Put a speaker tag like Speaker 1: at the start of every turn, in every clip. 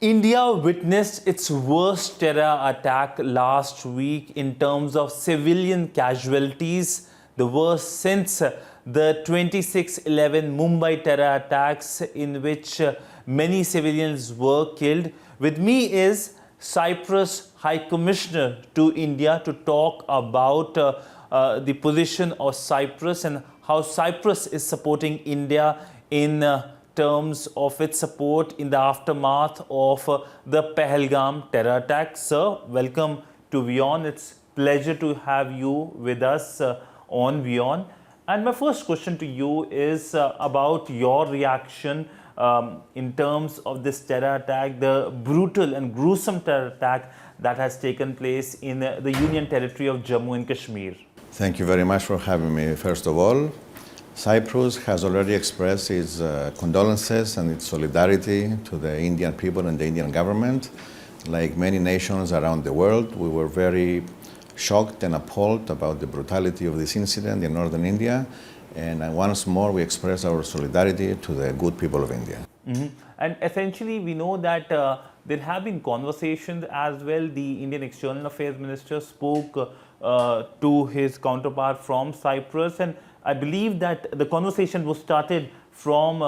Speaker 1: India witnessed its worst terror attack last week in terms of civilian casualties, the worst since the 26/11 Mumbai terror attacks, in which many civilians were killed. With me is Cyprus High Commissioner to India to talk about the position of Cyprus and how Cyprus is supporting India in terms of its support in the aftermath of the Pahalgam terror attack. Sir, welcome to WION. It's pleasure to have you with us on WION. And my first question to you is about your reaction in terms of this terror attack, the brutal and gruesome terror attack that has taken place in the Union territory of Jammu and Kashmir.
Speaker 2: Thank you very much for having me. First of all, Cyprus has already expressed its condolences and its solidarity to the Indian people and the Indian government. Like many nations around the world, we were very shocked and appalled about the brutality of this incident in northern India. And once more, we express our solidarity to the good people of India.
Speaker 1: And essentially, we know that there have been conversations as well. The Indian External Affairs Minister spoke to his counterpart from Cyprus, and I believe that the conversation was started from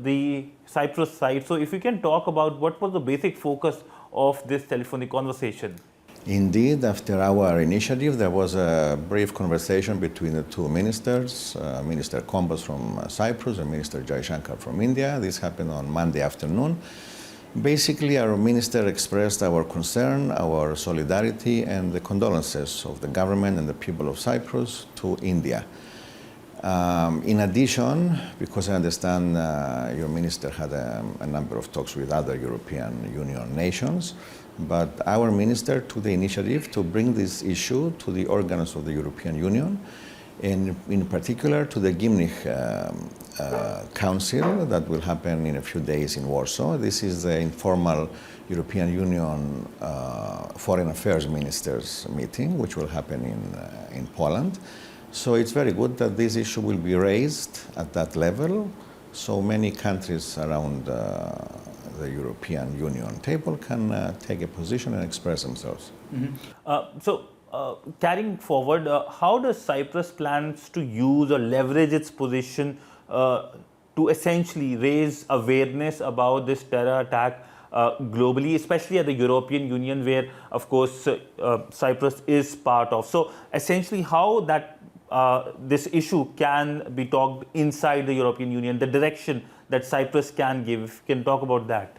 Speaker 1: the Cyprus side. So if you can talk about what was the basic focus of this telephonic conversation.
Speaker 2: Indeed, after our initiative, there was a brief conversation between the two ministers, Minister Kombos from Cyprus and Minister Jaishankar from India. This happened on Monday afternoon. Basically, our minister expressed our concern, our solidarity, and the condolences of the government and the people of Cyprus to India. In addition, because I understand your minister had a number of talks with other European Union nations, but our minister took the initiative to bring this issue to the organs of the European Union, and in particular to the Gymnich Council that will happen in a few days in Warsaw. This is the informal European Union Foreign Affairs Ministers meeting, which will happen in Poland. So it's very good that this issue will be raised at that level, so many countries around the European Union table can take a position and express themselves.
Speaker 1: Carrying forward, how does Cyprus plans to use or leverage its position to essentially raise awareness about this terror attack globally, especially at the European Union, where, of course, Cyprus is part of? So essentially, how that this issue can be talked inside the European Union, the direction that Cyprus can give. If you can talk about that.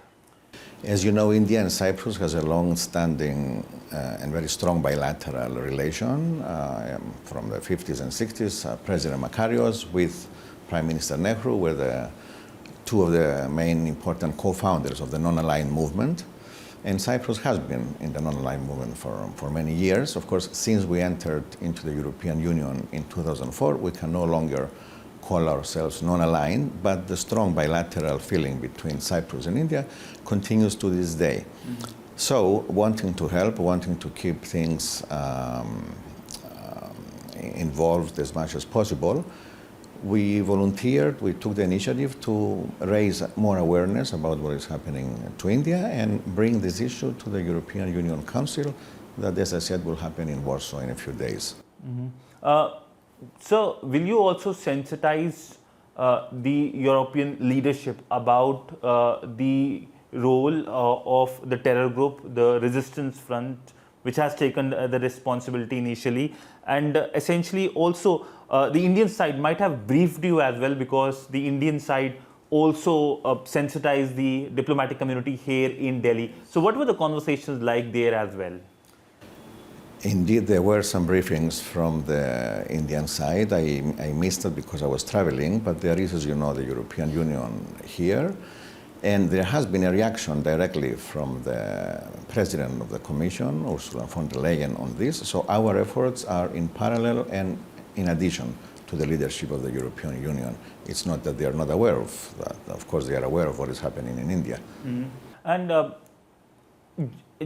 Speaker 2: As you know, India and Cyprus has a long-standing and very strong bilateral relation from the 50s and 60s. President Makarios with Prime Minister Nehru were two of the main important co-founders of the non-aligned movement. And Cyprus has been in the non-aligned movement for many years. Of course, since we entered into the European Union in 2004, we can no longer call ourselves non-aligned, but the strong bilateral feeling between Cyprus and India continues to this day. So, wanting to help, wanting to keep things involved as much as possible, we volunteered, we took the initiative to raise more awareness about what is happening to India and bring this issue to the European Union Council that, as I said, will happen in Warsaw in a few days.
Speaker 1: So, will you also sensitize the European leadership about the role of the terror group, the resistance front, which has taken the responsibility initially, and essentially also the Indian side might have briefed you as well, because the Indian side also sensitized the diplomatic community here in Delhi. So what were the conversations like there as well?
Speaker 2: Indeed, there were some briefings from the Indian side. I missed it because I was traveling, but there is, as you know, the European Union here. And there has been a reaction directly from the President of the Commission, Ursula von der Leyen, on this. So our efforts are in parallel and in addition to the leadership of the European Union. It's not that they are not aware of that. Of course, they are aware of what is happening in India.
Speaker 1: And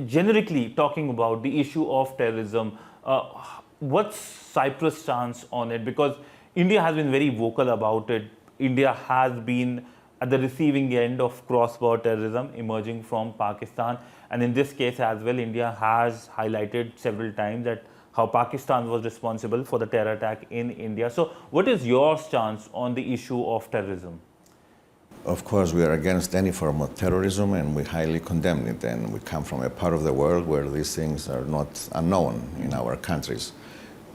Speaker 1: generically talking about the issue of terrorism, what's Cyprus' stance on it? Because India has been very vocal about it. India has been at the receiving end of cross-border terrorism emerging from Pakistan. And in this case as well, India has highlighted several times that how Pakistan was responsible for the terror attack in India. So what is your stance on the issue of terrorism?
Speaker 2: Of course, we are against any form of terrorism and we highly condemn it. And we come from a part of the world where these things are not unknown in our countries.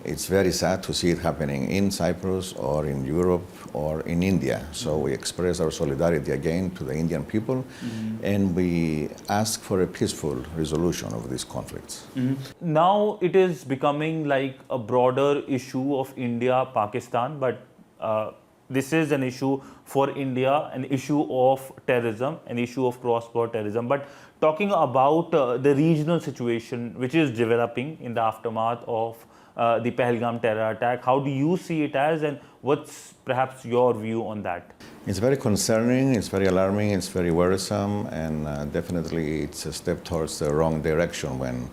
Speaker 2: It's very sad to see it happening in Cyprus or in Europe or in India. So we express our solidarity again to the Indian people and we ask for a peaceful resolution of these conflicts.
Speaker 1: Now it is becoming like a broader issue of India, Pakistan, but this is an issue for India, an issue of terrorism, an issue of cross-border terrorism. But talking about the regional situation which is developing in the aftermath of the Pahalgam terror attack, how do you see it as, and what's perhaps your view on that?
Speaker 2: It's very concerning, it's very alarming, it's very worrisome, and definitely it's a step towards the wrong direction when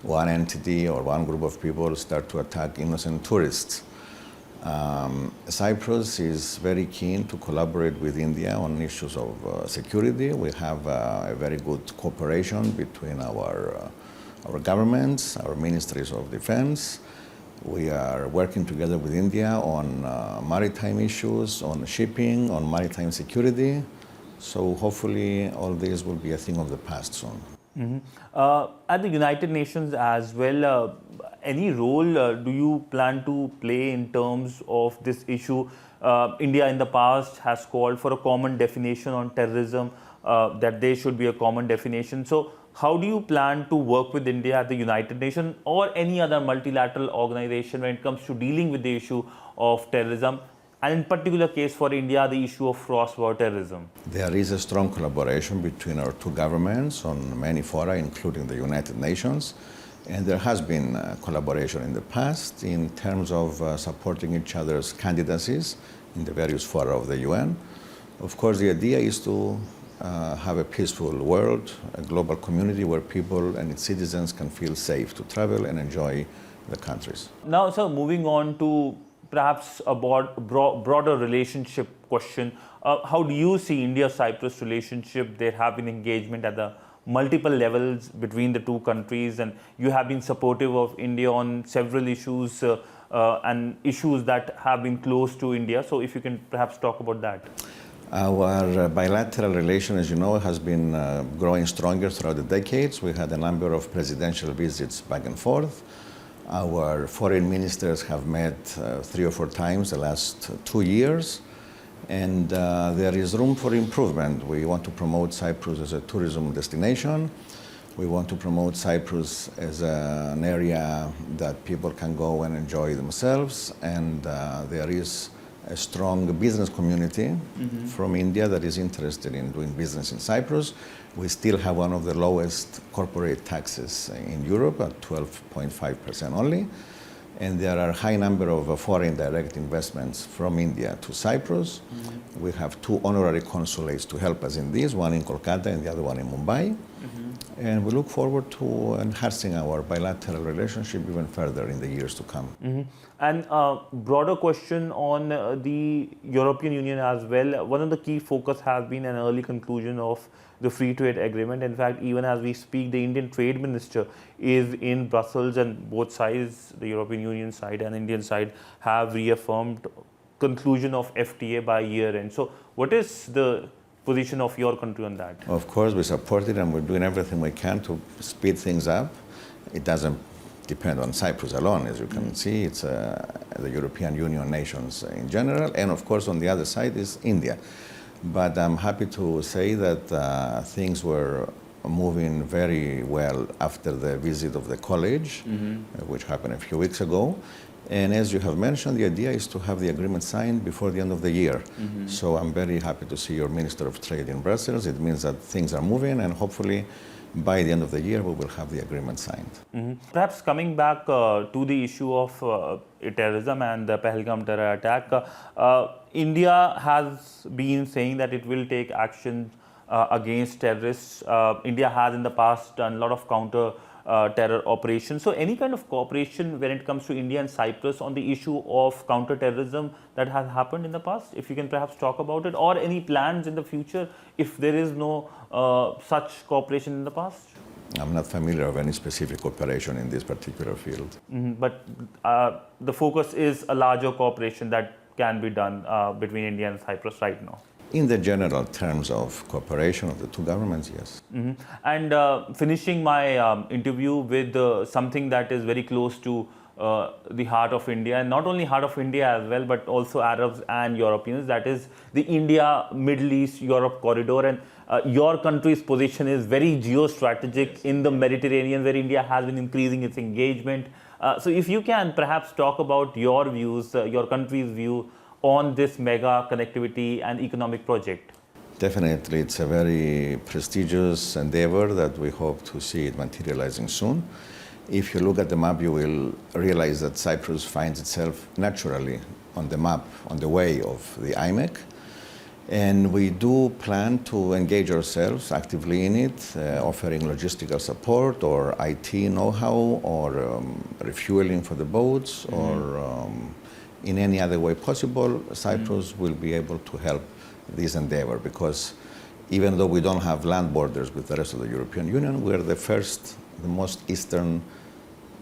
Speaker 2: one entity or one group of people start to attack innocent tourists. Cyprus is very keen to collaborate with India on issues of security. We have a very good cooperation between our governments, our ministries of defense. We are working together with India on maritime issues, on shipping, on maritime security. So hopefully all this will be a thing of the past soon.
Speaker 1: At the United Nations as well, any role do you plan to play in terms of this issue? India in the past has called for a common definition on terrorism, that there should be a common definition. So how do you plan to work with India at the United Nations or any other multilateral organization when it comes to dealing with the issue of terrorism? And in particular case for India, the issue of cross-border terrorism.
Speaker 2: There is a strong collaboration between our two governments on many fora, including the United Nations. And there has been collaboration in the past in terms of supporting each other's candidacies in the various fora of the UN. Of course, the idea is to have a peaceful world, a global community where people and its citizens can feel safe to travel and enjoy the countries.
Speaker 1: Now, sir, moving on to perhaps a broader relationship question. How do you see India-Cyprus relationship? There have been engagement at the multiple levels between the two countries, and you have been supportive of India on several issues and issues that have been close to India. So if you can perhaps talk about that.
Speaker 2: Our bilateral relation, as you know, has been growing stronger throughout the decades. We had a number of presidential visits back and forth. Our foreign ministers have met 3 or 4 times the last 2 years. And there is room for improvement. We want to promote Cyprus as a tourism destination. We want to promote Cyprus as an area that people can go and enjoy themselves. And there is a strong business community from India that is interested in doing business in Cyprus. We still have one of the lowest corporate taxes in Europe at 12.5% only. And there are a high number of foreign direct investments from India to Cyprus. We have 2 honorary consulates to help us in this, one in Kolkata and the other one in Mumbai. And we look forward to enhancing our bilateral relationship even further in the years to come.
Speaker 1: And broader question on the European Union as well. One of the key focus has been an early conclusion of the free trade agreement. In fact, even as we speak, the Indian trade minister is in Brussels, and both sides, the European Union side and Indian side, have reaffirmed conclusion of FTA by year end. So what is the position of your country on that?
Speaker 2: Of course, we support it and we're doing everything we can to speed things up. It doesn't depend on Cyprus alone, as you can see. It's the European Union nations in general. And of course, on the other side is India. But I'm happy to say that things were moving very well after the visit of the college, which happened a few weeks ago. And as you have mentioned, the idea is to have the agreement signed before the end of the year. So I'm very happy to see your Minister of Trade in Brussels. It means that things are moving, and hopefully by the end of the year we will have the agreement signed.
Speaker 1: Perhaps coming back to the issue of terrorism and the Pahalgam terror attack, India has been saying that it will take action against terrorists. India has in the past done a lot of counter terror operations. So any kind of cooperation when it comes to India and Cyprus on the issue of counter-terrorism that has happened in the past, if you can perhaps talk about it, or any plans in the future if there is no such cooperation in the past?
Speaker 2: I'm not familiar of any specific cooperation in this particular field.
Speaker 1: But the focus is a larger cooperation that can be done between India and Cyprus right now.
Speaker 2: In the general terms of cooperation of the two governments, yes.
Speaker 1: And finishing my interview with something that is very close to the heart of India, and not only heart of India as well, but also Arabs and Europeans, that is the India, Middle East, Europe corridor. And your country's position is very geostrategic in the Mediterranean, where India has been increasing its engagement. So if you can perhaps talk about your views, your country's view on this mega connectivity and economic project.
Speaker 2: Definitely, it's a very prestigious endeavor that we hope to see it materializing soon. If you look at the map, you will realize that Cyprus finds itself naturally on the map, on the way of the IMEC. And we do plan to engage ourselves actively in it, offering logistical support or IT know-how or refueling for the boats or in any other way possible. Cyprus will be able to help this endeavor because even though we don't have land borders with the rest of the European Union, we're the most eastern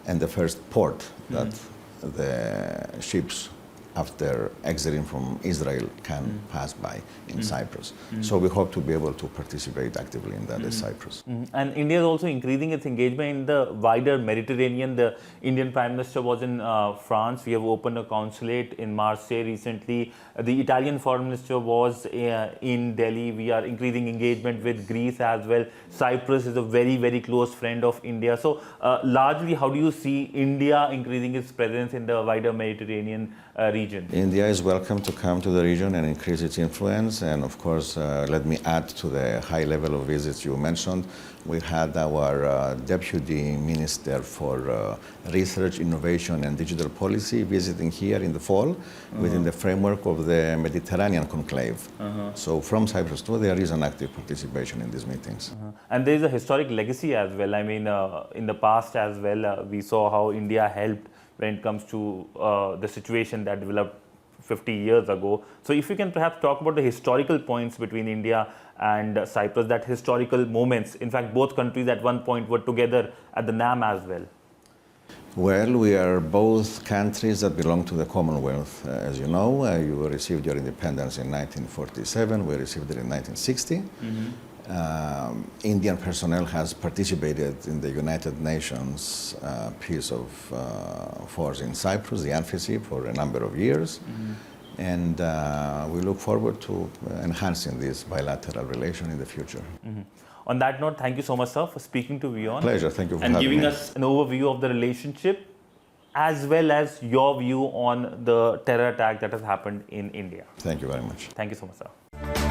Speaker 2: and the first port that the ships after exiting from Israel can pass by in Cyprus. So we hope to be able to participate actively in that as Cyprus.
Speaker 1: And India is also increasing its engagement in the wider Mediterranean. The Indian Prime Minister was in France. We have opened a consulate in Marseille recently. The Italian Foreign Minister was in Delhi. We are increasing engagement with Greece as well. Cyprus is a very, very close friend of India. So largely, how do you see India increasing its presence in the wider Mediterranean region?
Speaker 2: India is welcome to come to the region and increase its influence. And of course, let me add to the high level of visits you mentioned. We had our Deputy Minister for Research, Innovation and Digital Policy visiting here in the fall within the framework of the Mediterranean Conclave. So from Cyprus too, there is an active participation in these meetings.
Speaker 1: And there is a historic legacy as well. I mean, in the past as well, we saw how India helped when it comes to the situation that developed 50 years ago. So if you can perhaps talk about the historical points between India and Cyprus, that historical moments. In fact, both countries at one point were together at the NAM as well.
Speaker 2: Well, we are both countries that belong to the Commonwealth. As you know, you received your independence in 1947, we received it in 1960. Indian personnel has participated in the United Nations Peace of Force in Cyprus, the ANFICY, for a number of years. And we look forward to enhancing this bilateral relation in the future.
Speaker 1: On that note, thank you so much, sir, for speaking to WION.
Speaker 2: Pleasure, thank you for
Speaker 1: and
Speaker 2: having
Speaker 1: giving
Speaker 2: me.
Speaker 1: us an overview of the relationship as well as your view on the terror attack that has happened in India.
Speaker 2: Thank you very much.
Speaker 1: Thank you so much, sir.